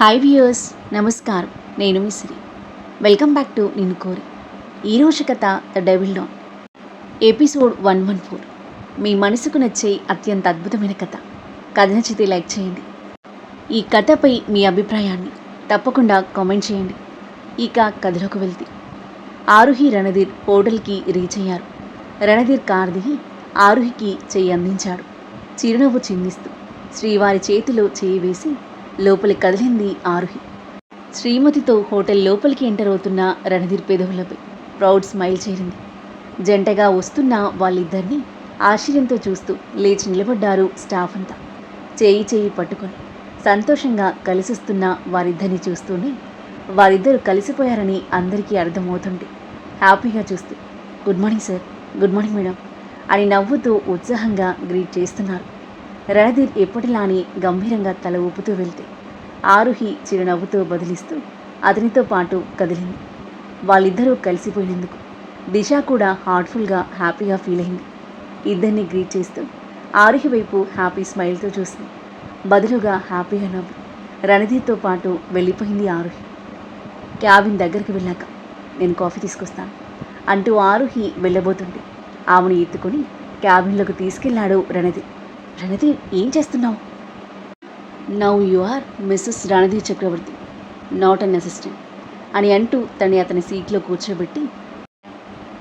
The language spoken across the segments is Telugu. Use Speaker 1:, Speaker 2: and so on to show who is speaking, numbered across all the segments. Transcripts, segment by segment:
Speaker 1: హాయ్ వ్యూయర్స్, నమస్కారం. నేను మిశ్రీ. వెల్కమ్ బ్యాక్ టు నిన్ను కోరి. ఈరోజు కథ ద డెవిల్ డాన్, ఎపిసోడ్ 114. మీ మనసుకు నచ్చే అత్యంత అద్భుతమైన కథ. కథ నచ్చితే లైక్ చేయండి. ఈ కథపై మీ అభిప్రాయాన్ని తప్పకుండా కామెంట్ చేయండి. ఇక కథలోకి వెళ్తే, ఆరుహి రణధీర్ హోటల్కి రీచ్ అయ్యారు. రణధీర్ కార్ దిగి ఆరుహికి చెయ్యి అందించాడు. చిరునవ్వు చిందిస్తూ శ్రీవారి చేతిలో చేయి వేసి లోపలి కదిలింది ఆరుహి. శ్రీమతితో హోటల్ లోపలికి ఎంటర్ అవుతున్న రణధీర్ పెదవులపై ప్రౌడ్ స్మైల్ చేరింది. జంటగా వస్తున్న వాళ్ళిద్దరినీ ఆశ్చర్యంతో చూస్తూ లేచి నిలబడ్డారు స్టాఫ్ అంతా. చేయి పట్టుకొని సంతోషంగా కలిసిస్తున్న వారిద్దరిని చూస్తూనే వారిద్దరూ కలిసిపోయారని అందరికీ అర్థమవుతుంది. హ్యాపీగా చూస్తూ good morning sir, good morning madam అని నవ్వుతూ ఉత్సాహంగా గ్రీట్ చేస్తున్నారు. రణధీర్ ఎప్పటిలానే గంభీరంగా తల ఊపుతూ వెళ్తే ఆరుహి చిరునవ్వుతో బదిలిస్తూ అతనితో పాటు కదిలింది. వాళ్ళిద్దరూ కలిసిపోయినందుకు దిశ కూడా హార్ట్ఫుల్గా హ్యాపీగా ఫీల్ అయింది. ఇద్దరిని గ్రీట్ చేస్తూ ఆరుహి వైపు హ్యాపీ స్మైల్తో చూసింది. బదులుగా హ్యాపీగా నవ్వు రణధీర్తో పాటు వెళ్ళిపోయింది ఆరుహి. క్యాబిన్ దగ్గరికి వెళ్ళాక నేను కాఫీ తీసుకొస్తాను అంటూ ఆరుహి వెళ్ళబోతుంటే ఆమెను ఎత్తుకొని క్యాబిన్లోకి తీసుకెళ్లాడు రణధీర్. రణధీర్, ఏం చేస్తున్నావు? Now you are Mrs Randhir Chakravarthy, not an assistant అని అంటూ అతని సీట్లో కూర్చోబెట్టి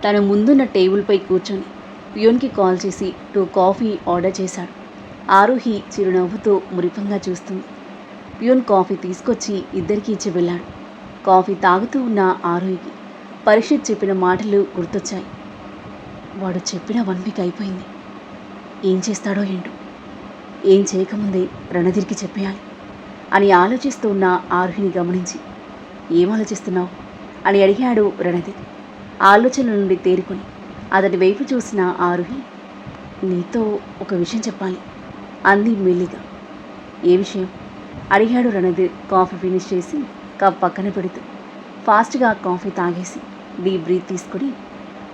Speaker 1: తన ముందున్న టేబుల్పై కూర్చొని ప్యూన్కి కాల్ చేసి 2 కాఫీ ఆర్డర్ చేశాడు. ఆరుహి చిరునవ్వుతో మురిపంగా చూస్తుంది. ప్యూన్ కాఫీ తీసుకొచ్చి ఇద్దరికీ ఇచ్చి వెళ్ళాడు. కాఫీ తాగుతూ ఉన్న ఆరుహికి పరిషత్ చెప్పిన మాటలు గుర్తొచ్చాయి. వాడు చెప్పిన 1 వీక్ అయిపోయింది. ఏం చేస్తాడో ఏంటో, ఏం చేయకముందే రణధీర్కి చెప్పేయాలి అని ఆలోచిస్తూ ఉన్న ఆరుహిని గమనించి, ఏం ఆలోచిస్తున్నావు అని అడిగాడు రణధీర్. ఆలోచనల నుండి తేరుకొని అతడి వైపు చూసిన ఆరుహి, నీతో ఒక విషయం చెప్పాలి అంది మెల్లిగా. ఏ విషయం అడిగాడు రణధీర్. కాఫీ ఫినిష్ చేసి కప్ పక్కన పెడుతూ ఫాస్ట్గా కాఫీ తాగేసి డీప్ బ్రీత్ తీసుకుని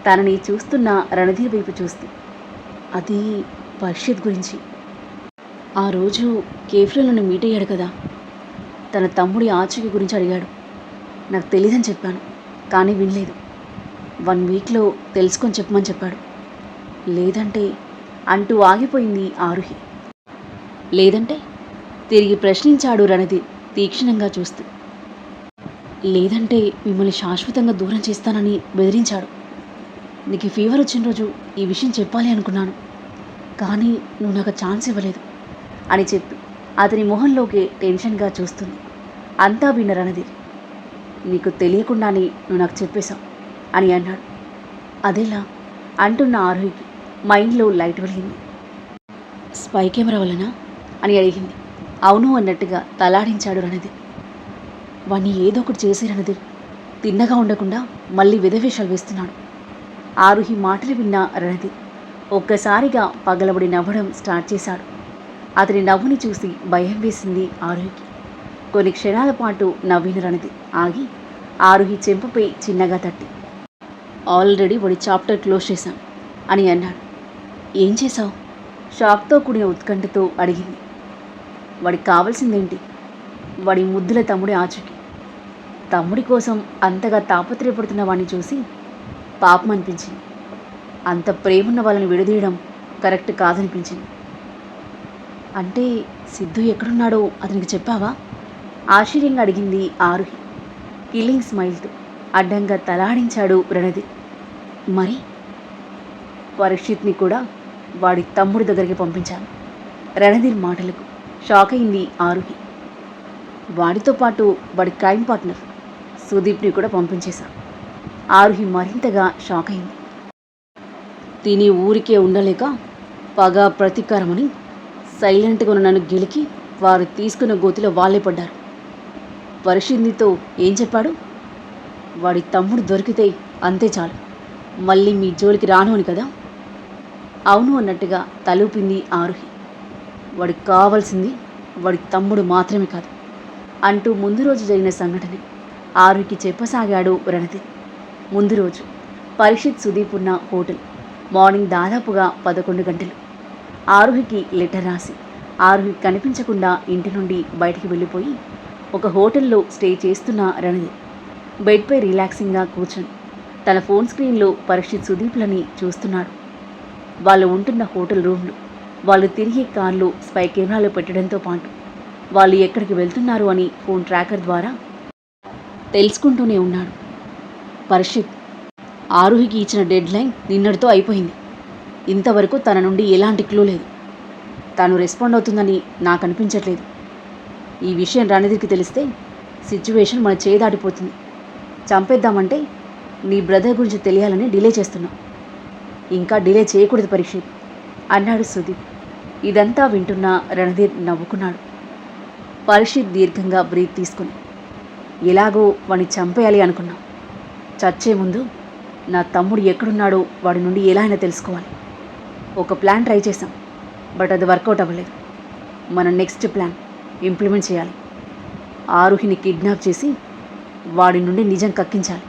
Speaker 1: తనని చూస్తున్న రణధీర్ వైపు చూస్తూ, అది పరిషత్ గురించి. ఆ రోజు కేఫ్లో నన్ను మీట్ అయ్యాడు కదా, తన తమ్ముడి ఆచూకీ గురించి అడిగాడు. నాకు తెలీదని చెప్పాను, కానీ వినలేదు. 1 వీక్లో తెలుసుకొని చెప్పమని చెప్పాడు. లేదంటే అంటూ ఆగిపోయింది ఆరుహి. లేదంటే తిరిగి ప్రశ్నించాడు రణధీర్ తీక్షణంగా చూస్తూ. లేదంటే మిమ్మల్ని శాశ్వతంగా దూరం చేస్తానని బెదిరించాడు. నీకు ఫీవర్ వచ్చిన రోజు ఈ విషయం చెప్పాలి అనుకున్నాను, కానీ నువ్వు నాకు ఛాన్స్ ఇవ్వలేదు అని చెప్పి అతని మొహంలోకి టెన్షన్గా చూస్తుంది. అంతా విన్న రణధీర్, నీకు తెలియకుండానే నువ్వు నాకు చెప్పేశావు అని అన్నాడు. అదేలా అంటున్న ఆరుహికి మైండ్లో లైట్ వెలిగింది. స్పై కెమెరా వలన అని అడిగింది. అవును అన్నట్టుగా తలాడించాడు రణధీర్. వాణ్ణి ఏదో ఒకటి చేసే రణధీర్, తిన్నగా ఉండకుండా మళ్ళీ విధవేషాలు వేస్తున్నాడు. ఆరుహి మాటలు విన్న రణధీర్ ఒక్కసారిగా పగలబడి నవ్వడం స్టార్ట్ చేశాడు. అతని నవ్వుని చూసి భయం వేసింది ఆరుహికి. కొన్ని క్షణాల పాటు నవ్విన రణధీర్ ఆగి ఆరుహి చెంపపై చిన్నగా తట్టి, ఆల్రెడీ వాడి చాప్టర్ క్లోజ్ చేశాం అని అన్నాడు. ఏం చేశావు? షాక్తో కూడిన ఉత్కంఠతో అడిగింది. వాడికి కావాల్సిందేంటి? వాడి ముద్దుల తమ్ముడి ఆచూకీ. తమ్ముడి కోసం అంతగా తాపత్రయపడుతున్న వాడిని చూసి పాపం అనిపించింది. అంత ప్రేమున్న వాళ్ళని విడదీయడం కరెక్ట్ కాదనిపించింది. అంటే సిద్ధు ఎక్కడున్నాడో అతనికి చెప్పావా? ఆశ్చర్యంగా అడిగింది ఆరుహి. కిల్లింగ్ స్మైల్తో అడ్డంగా తలాడించాడు రణధీర్. మరి పరిషత్ని కూడా వాడి తమ్ముడి దగ్గరికి పంపించాను. రణధీర్ మాటలకు షాక్ అయింది ఆరుహి. వాడితో పాటు వాడి క్రైమ్ పార్ట్నర్ సుదీప్ని కూడా పంపించేశాను. ఆరుహి మరింతగా షాక్ అయింది. తిని ఊరికే ఉండలేక పగ ప్రతీకారమని సైలెంట్గా ఉన్న నన్ను గెలికి వారు తీసుకున్న గోతిలో వాళ్ళే పడ్డారు. పరిషిందితో ఏం చెప్పాడు? వాడి తమ్ముడు దొరికితే అంతే చాలు, మళ్ళీ మీ జోలికి రాను అని కదా. అవును అన్నట్టుగా తలూపింది ఆరుహి. వాడికి కావాల్సింది వాడి తమ్ముడు మాత్రమే కాదు అంటూ ముందు రోజు జరిగిన సంఘటన ఆరుహికి చెప్పసాగాడు రణధీర్. ముందు రోజు పరిషత్ సుదీప్ ఉన్న హోటల్. మార్నింగ్ దాదాపుగా 11 గంటలు. ఆరుహికి లెటర్ రాసి ఆరుహి కనిపించకుండా ఇంటి నుండి బయటికి వెళ్ళిపోయి ఒక హోటల్లో స్టే చేస్తున్న రణధీర్ బెడ్పై రిలాక్సింగ్గా కూర్చొని తన ఫోన్ స్క్రీన్లో పరీక్షిత్ సుదీప్లని చూస్తున్నాడు. వాళ్ళు ఉంటున్న హోటల్ రూమ్లో వాళ్ళు తిరిగే కార్లు స్పై కెమెరాలు పెట్టడంతో పాటు వాళ్ళు ఎక్కడికి వెళ్తున్నారు అని ఫోన్ ట్రాకర్ ద్వారా తెలుసుకుంటూనే ఉన్నాడు. పరీక్షిత్ ఆరుహికి ఇచ్చిన డెడ్ లైన్ నిన్నటితో అయిపోయింది. ఇంతవరకు తన నుండి ఎలాంటి క్లూ లేదు. తాను రెస్పాండ్ అవుతుందని నాకు అనిపించట్లేదు. ఈ విషయం రణధీర్కి తెలిస్తే సిచ్యువేషన్ మన చేదాటిపోతుంది. చంపేద్దామంటే నీ బ్రదర్ గురించి తెలియాలని డిలే చేస్తున్నాం. ఇంకా డిలే చేయకూడదు పరీక్షిత్ అన్నాడు సుదీప్. ఇదంతా వింటున్న రణధీర్ నవ్వుకున్నాడు. పరీక్షిత్ దీర్ఘంగా బ్రీత్ తీసుకుని, ఎలాగో వాడిని చంపేయాలి అనుకున్నాం. చచ్చే ముందు నా తమ్ముడు ఎక్కడున్నాడో వాడి నుండి ఎలా అయినా తెలుసుకోవాలి. ఒక ప్లాన్ ట్రై చేశాం, బట్ అది వర్కౌట్ అవ్వలేదు. మన నెక్స్ట్ ప్లాన్ ఇంప్లిమెంట్ చేయాలి. ఆరుహిని కిడ్నాప్ చేసి వాడి నుండి నిజం కక్కించాలి.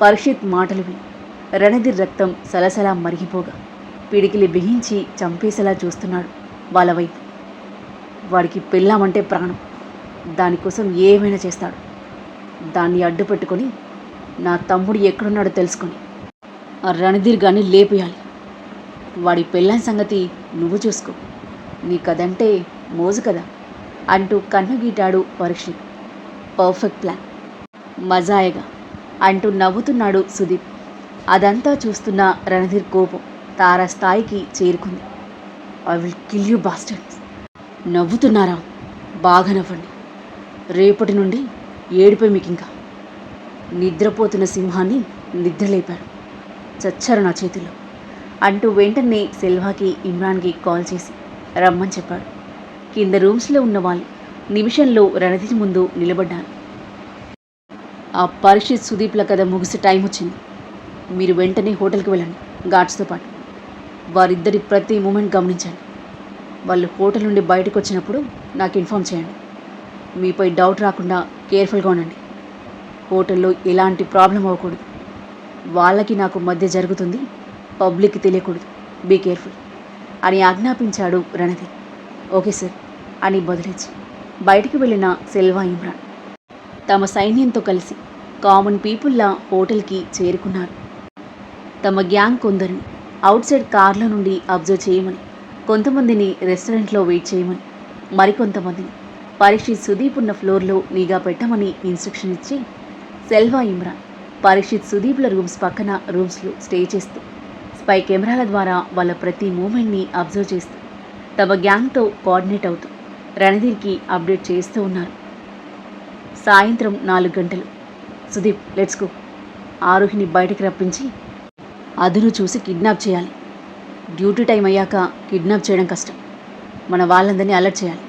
Speaker 1: పరీక్షిత్ మాటలు విని రణధీర్ రక్తం సలసలా మరిగిపోగా పిడికిలి బిగించి చంపేసేలా చూస్తున్నాడు వాళ్ళ వైపు. వాడికి పెళ్ళామంటే ప్రాణం. దానికోసం ఏమైనా చేస్తాడు. దాన్ని అడ్డు పెట్టుకొని నా తమ్ముడు ఎక్కడున్నాడో తెలుసుకొని ఆ రణధీర్ గాన్ని లేపేయాలి. వాడి పెళ్ళాని సంగతి నువ్వు చూసుకో. నీకదంటే మోజు కదా అంటూ కన్నుగీటాడు పరీక్షిత్. పర్ఫెక్ట్ ప్లాన్, మజాయగా అంటూ నవ్వుతున్నాడు సుదీప్. అదంతా చూస్తున్న రణధీర్ కోపం తారాస్థాయికి చేరుకుంది. I will kill you bastards. నవ్వుతున్నారా? బాగా నవ్వండి. రేపటి నుండి ఏడిపోయి మీకు ఇంకా. నిద్రపోతున్న సింహాన్ని నిద్రలేపాడు. చచ్చారు నా చేతిలో అంటూ వెంటనే సెల్వాకి ఇమ్రాన్కి కాల్ చేసి రమ్మని చెప్పాడు. కింద రూమ్స్లో ఉన్న వాళ్ళు నిమిషంలో రణధీర్ ముందు నిలబడ్డారు. ఆ పరీక్షిత్ సుదీప్ల కథ ముగిసే టైం వచ్చింది. మీరు వెంటనే హోటల్కి వెళ్ళండి గార్డ్స్తో పాటు. వారిద్దరి ప్రతి మూమెంట్ గమనించండి. వాళ్ళు హోటల్ నుండి బయటకు వచ్చినప్పుడు నాకు ఇన్ఫామ్ చేయండి. మీపై డౌట్ రాకుండా కేర్ఫుల్గా ఉండండి. హోటల్లో ఎలాంటి ప్రాబ్లం అవ్వకూడదు. వాళ్ళకి నాకు మధ్య జరుగుతుంది, పబ్లిక్కి తెలియకూడదు. బీ కేర్ఫుల్ అని ఆజ్ఞాపించాడు రణధీర్. ఓకే సార్ అని బదులిచ్చి బయటికి వెళ్ళిన సెల్వా ఇమ్రాన్ తమ సైన్యంతో కలిసి కామన్ పీపుల్లా హోటల్కి చేరుకున్నారు. తమ గ్యాంగ్ కొందరిని అవుట్ సైడ్ కార్ల నుండి అబ్జర్వ్ చేయమని, కొంతమందిని రెస్టారెంట్లో వెయిట్ చేయమని, మరికొంతమందిని పరీక్షిత్ సుదీప్ ఉన్న ఫ్లోర్లో నిఘా పెట్టమని ఇన్స్ట్రక్షన్ ఇచ్చి సెల్వా ఇమ్రాన్ పరీక్షిత్ సుదీప్ల రూమ్స్ పక్కన రూమ్స్లో స్టే చేస్తూ స్పై కెమెరాల ద్వారా వాళ్ళ ప్రతి మూమెంట్ని అబ్జర్వ్ చేస్తూ తమ గ్యాంగ్తో కోఆర్డినేట్ అవుతూ రణధీర్కి అప్డేట్ చేస్తూ ఉన్నారు. సాయంత్రం 4 గంటలు. Sudeep let's go. ఆరుహిని బయటకు రప్పించి అదును చూసి కిడ్నాప్ చేయాలి. డ్యూటీ టైం అయ్యాక కిడ్నాప్ చేయడం కష్టం. మన వాళ్ళందరినీ అలర్ట్ చేయాలి.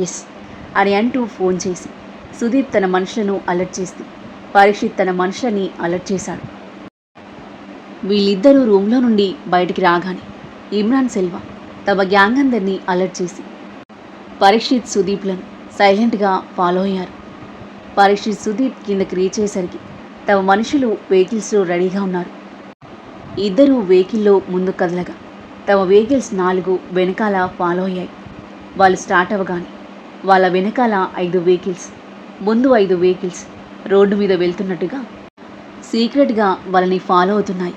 Speaker 1: ఎస్ అని అంటూ ఫోన్ చేసి సుదీప్ తన మనుషులను అలర్ట్ చేసి పరీక్షిత్ తన మనుషులని అలర్ట్ చేశాడు. వీళ్ళిద్దరూ రూమ్లో నుండి బయటికి రాగానే ఇమ్రాన్ సెల్వా తమ గ్యాంగ్ అందరినీ అలర్ట్ చేసి పరీక్షిత్ సుదీప్లను సైలెంట్గా ఫాలో అయ్యారు. పరీక్షిత్ సుదీప్ కిందకి రీచ్ అయ్యేసరికి తమ మనుషులు వెహికల్స్లో రెడీగా ఉన్నారు. ఇద్దరు వెహికల్లో ముందు కదలగా తమ వెహికల్స్ 4 వెనకాల ఫాలో అయ్యాయి. వాళ్ళు స్టార్ట్ అవ్వగానే వాళ్ళ వెనకాల 5 వెహికల్స్, ముందు 5 వెహికల్స్ రోడ్డు మీద వెళ్తున్నట్టుగా సీక్రెట్గా వాళ్ళని ఫాలో అవుతున్నాయి.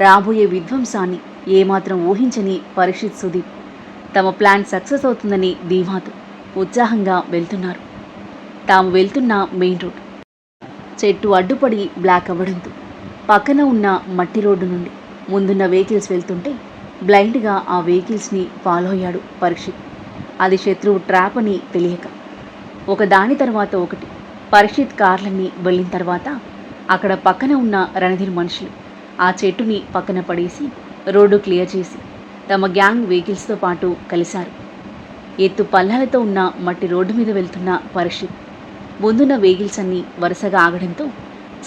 Speaker 1: రాబోయే విధ్వంసాన్ని ఏమాత్రం ఊహించని పరీక్షిత్ సుదీప్ తమ ప్లాన్ సక్సెస్ అవుతుందని ధీమాతో ఉత్సాహంగా వెళ్తున్నారు. తాము వెళ్తున్న మెయిన్ రోడ్ చెట్టు అడ్డుపడి బ్లాక్ అవ్వడంతో పక్కన ఉన్న మట్టి రోడ్డు నుండి ముందున్న వెహికల్స్ వెళ్తుంటే బ్లైండ్గా ఆ వెహికల్స్ని ఫాలో అయ్యాడు పరీక్షిత్. అది శత్రువు ట్రాప్ అని తెలియక ఒక దాని తర్వాత ఒకటి పరీక్షిత్ కార్లన్నీ వెళ్ళిన తర్వాత అక్కడ పక్కన ఉన్న రణధీర్ మనుషులు ఆ చెట్టుని పక్కన పడేసి రోడ్డు క్లియర్ చేసి తమ గ్యాంగ్ వెహికల్స్తో పాటు కలిశారు. ఎత్తు పల్లాలతో ఉన్న మట్టి రోడ్డు మీద వెళ్తున్న పరీక్షిత్ ముందున్న వెహికల్స్ అన్నీ వరుసగా ఆగడంతో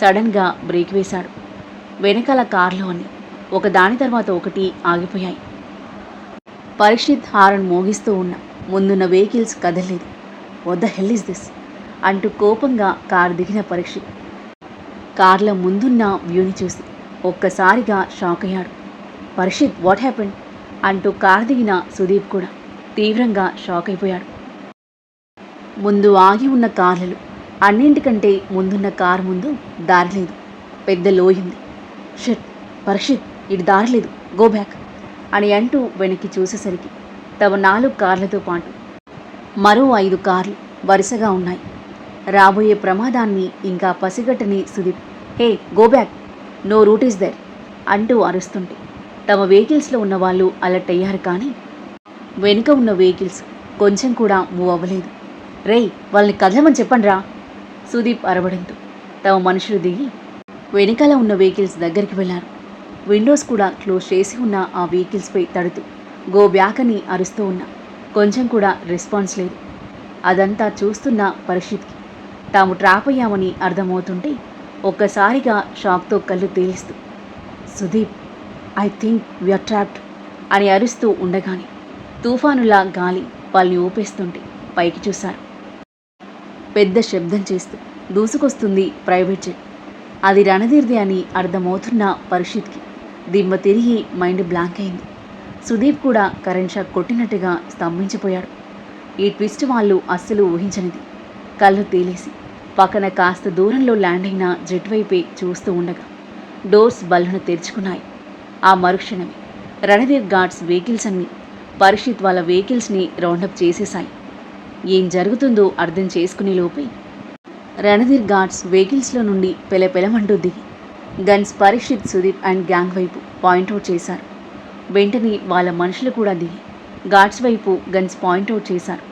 Speaker 1: సడన్గా బ్రేక్ వేశాడు. వెనకాల కార్లు అన్నీ ఒక దాని తర్వాత ఒకటి ఆగిపోయాయి. పరీక్షిత్ హారన్ మోగిస్తూ ఉన్న ముందున్న వెహికల్స్ కదలలేదు. What the hell is this అంటూ కోపంగా కారు దిగిన పరీక్షిత్ కార్ల ముందున్న వ్యూని చూసి ఒక్కసారిగా షాక్ అయ్యాడు. పరీక్షిత్ వాట్ హ్యాపెండ్ అంటూ కారు దిగిన సుదీప్ కూడా తీవ్రంగా షాక్ అయిపోయాడు. ముందు ఆగి ఉన్న కార్లలో అన్నింటికంటే ముందున్న కారు ముందు దారి లేదు. పెద్ద లోయింది. షట్, పరీక్షిత్, ఇటు దారి లేదు, గో బ్యాక్ అని అంటూ వెనక్కి చూసేసరికి తమ 4 కార్లతో పాటు మరో 5 కార్లు వరుసగా ఉన్నాయి. రాబోయే ప్రమాదాన్ని ఇంకా పసిగట్టని Sudeep, hey go back, no route is there అంటూ అరుస్తుంటే తమ వెహికల్స్లో ఉన్న వాళ్ళు అలర్ట్ అయ్యారు. కానీ వెనుక ఉన్న వెహికల్స్ కొంచెం కూడా మూవ్ అవ్వలేదు. రేయ్, వాళ్ళని కదలమని చెప్పండిరా సుదీప్ అరవడంతో తమ మనుషులు దిగి వెనకాల ఉన్న వెహికల్స్ దగ్గరికి వెళ్లారు. విండోస్ కూడా క్లోజ్ చేసి ఉన్న ఆ వెహికల్స్పై తడుతూ గో బ్యాక్ అని అరుస్తూ ఉన్నా కొంచెం కూడా రెస్పాన్స్ లేదు. అదంతా చూస్తున్న పరీక్షిత్కి తాము ట్రాప్ అయ్యామని అర్థమవుతుంటే ఒక్కసారిగా షాక్తో కళ్ళు తేలిస్తూ, Sudeep, I think we're trapped అని అరుస్తూ ఉండగానే తుఫానులా గాలి వాళ్ళని ఊపేస్తుంటే పైకి చూశారు. పెద్ద శబ్దం చేస్తూ దూసుకొస్తుంది ప్రైవేట్ జెట్. అది రణధీర్ది అని అర్థమవుతున్న పరీక్షిత్కి దిమ్మ తిరిగి మైండ్ బ్లాంక్ అయింది. సుదీప్ కూడా కరెంట్ షాక్ కొట్టినట్టుగా స్తంభించిపోయాడు. ఈ ట్విస్ట్ వాళ్ళు అస్సలు ఊహించనిది. కళ్ళు తేలేసి పక్కన కాస్త దూరంలో ల్యాండ్ అయిన జెట్ వైపే చూస్తూ ఉండగా డోర్స్ బల్లును తెరుచుకున్నాయి. ఆ మరుక్షణమే రణధీర్ గార్డ్స్ వెహికల్స్ అన్నీ పరీక్షిత్ వాళ్ళ వెహికల్స్ని రౌండప్ చేసేశాయి. ఏం జరుగుతుందో అర్థం చేసుకునే లోపే రణధీర్ గార్డ్స్ వెహికల్స్లో నుండి పెలపెలమంటూ దిగి guns Parikshit, Sudeep and gang వైపు పాయింట్అవుట్ చేశారు. వెంటనే వాళ్ళ మనుషులు కూడా దిగి గార్డ్స్ వైపు గన్స్ పాయింట్అవుట్ చేశారు.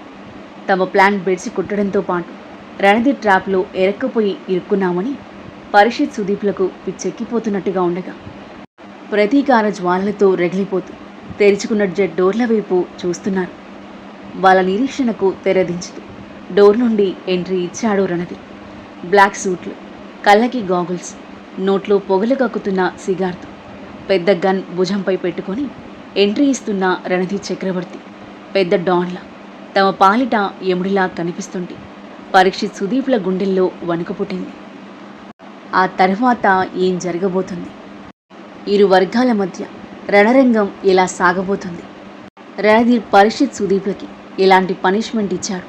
Speaker 1: తమ ప్లాన్ బెడిసి కుట్టడంతో పాటు రణధీర్ ట్రాప్లో ఎరక్కపోయి ఇరుక్కున్నామని పరీక్షిత్, సుదీప్లకు పిచ్చెక్కిపోతున్నట్టుగా ఉండగా ప్రతీకార జ్వాలలతో రగిలిపోతూ తెరుచుకున్న జెట్ డోర్ల వైపు చూస్తున్నారు. వాళ్ళ నిరీక్షణకు తెరదించుతూ డోర్ నుండి ఎంట్రీ ఇచ్చాడు రణధీర్. బ్లాక్ సూట్లు, కళ్ళకి గాగుల్స్, నోట్లో పొగలు కక్కుతున్న సిగార్తో పెద్ద గన్ భుజంపై పెట్టుకొని ఎంట్రీ ఇస్తున్న రణధీర్ చక్రవర్తి పెద్ద డాన్లా తమ పాలిట యముడిలా కనిపిస్తుంటే పరీక్షిత్, సుదీప్ల గుండెల్లో వణుకు పుట్టింది. ఆ తర్వాత ఏం జరగబోతుంది? ఇరు వర్గాల మధ్య రణరంగం ఎలా సాగబోతుంది? రణధీర్ పరీక్షిత్, సుదీప్లకి ఎలాంటి పనిష్మెంట్ ఇచ్చాడు?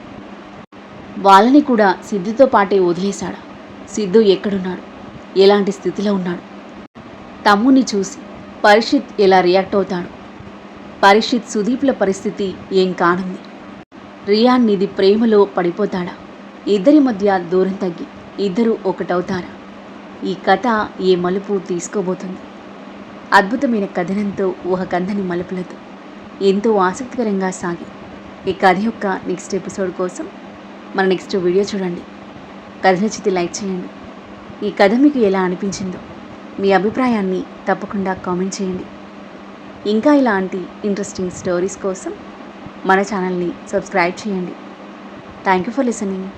Speaker 1: వాళ్ళని కూడా సిద్ధుతో పాటే వదిలేశాడా? సిద్ధు ఎక్కడున్నాడు? ఎలాంటి స్థితిలో ఉన్నాడు? తమ్ముని చూసి పరీక్షిత్ ఎలా రియాక్ట్ అవుతాడు? పరీక్షిత్, సుదీప్ల పరిస్థితి ఏం కానుంది? రియాన్ నిధి ప్రేమలో పడిపోతాడా? ఇద్దరి మధ్య దూరం తగ్గి ఇద్దరు ఒకటవుతారా? ఈ కథ ఏ మలుపు తీసుకోబోతుంది? అద్భుతమైన కథనంతో ఊహకందని మలుపులతో ఎంతో ఆసక్తికరంగా సాగి ఈ కథ యొక్క నెక్స్ట్ ఎపిసోడ్ కోసం మన నెక్స్ట్ వీడియో చూడండి. కథ నచ్చితే లైక్ చేయండి. ఈ కథ మీకు ఎలా అనిపించిందో మీ అభిప్రాయాన్ని తప్పకుండా కామెంట్ చేయండి. ఇంకా ఇలాంటి ఇంట్రెస్టింగ్ స్టోరీస్ కోసం మన ఛానల్ని సబ్స్క్రైబ్ చేయండి. Thank you for listening.